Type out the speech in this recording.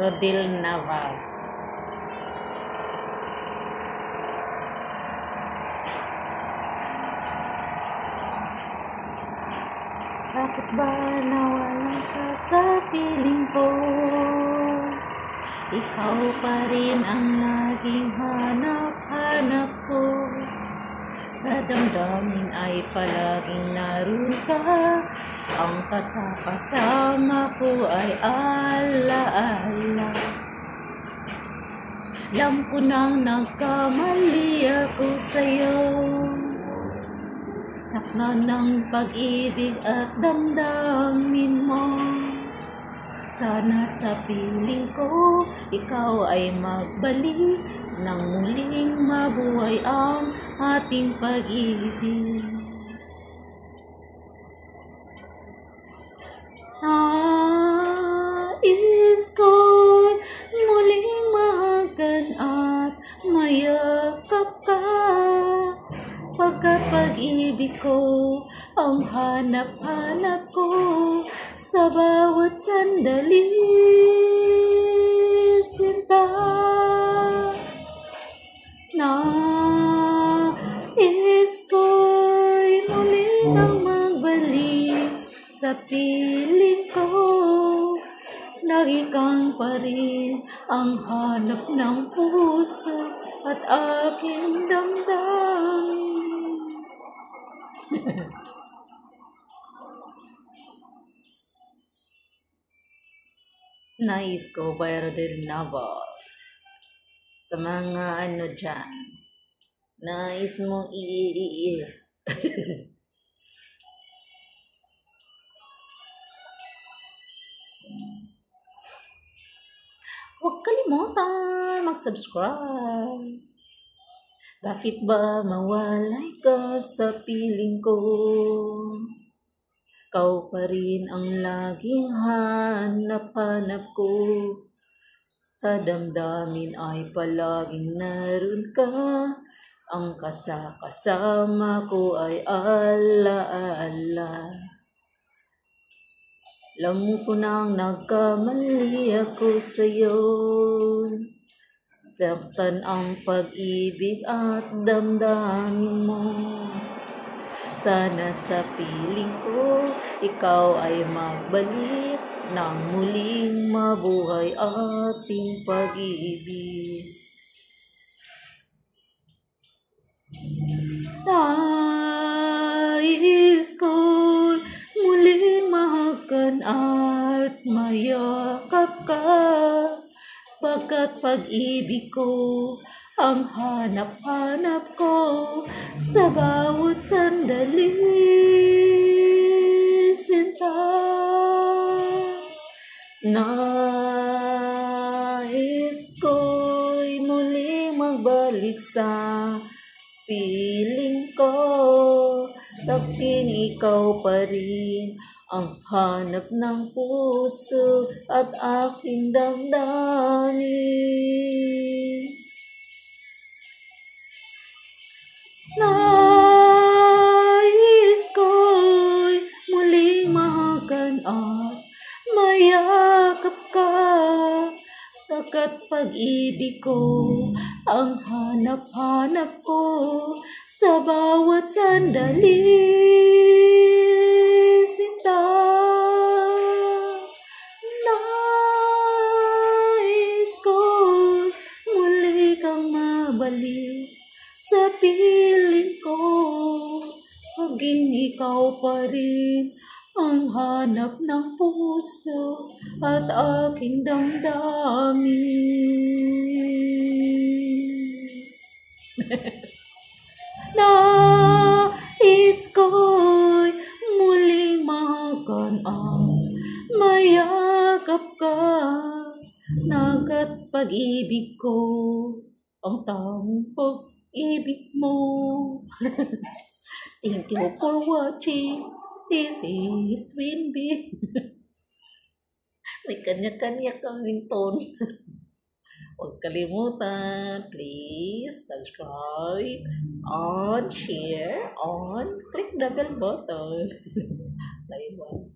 Rodil Naval. Bakit ba nawala ka sa piling ko? Ikaw pa rin ang laging hanap-hanap ko. Sa damdamin ay palaging naroon ka. Ang kasama ko ay alaala. Alam ko nang nagkamali ako sa'yo. Sakna ng pag-ibig at damdamin mo. Sana sa piling ko, ikaw ay magbalik nang muling mabuhay ang ating pag-ibig. Nais ko'y muling mahagan at mayakap ka. Pagkat pag-ibig ko ang hanap-hanap ko sa bawat sandali, sinta. Nais ko'y muling ang magbalik sa piling ko. Lagi kang pa rin ang hanap ng puso at aking damdamin. Nais ko by Rodil Naval. Sa mga ano dyan, nais mong huwag kalimutan mag-subscribe. Bakit ba mawalay ka sa piling ko? Ikaw pa rin ang laging hanap-hanap ko. Sa damdamin ay palaging naroon ka. Ang kasama ko ay alaala. Alam ko nang nagkamali ako sa'yo. Saktan ang pag-ibig at damdamin mo. Sana sa piling ko, ikaw ay magbalik nang muling mabuhay ating pag-ibig. Nais ko'y muling mahagan at mayakap ka. Pagkat pag-ibig ko ang hanap-hanap ko sa bawat sandali, sinta. Nais ko'y muling magbalik sa piling ko. Tanging ikaw pa rin ang hanap ng puso at aking damdamin. Nais ko'y muling mahagan at mayakap ka. Pagkat pag-ibig ko ang hanap-hanap ko sa bawat sandali, sinta. Nais ko'y muli kang mabalik sa piling ko. Maging ikaw pa rin ang hanap ng puso at aking damdamin. Nais ko'y muling mahagan at mayakap ka. Nagat pag-ibig ko ang tamang pag-ibig mo. Thank you for watching. This is Twin B. May kanya-kanya kaming tone. Huwag kalimutan, please subscribe, on, share, on, click the bell button. Bye-bye.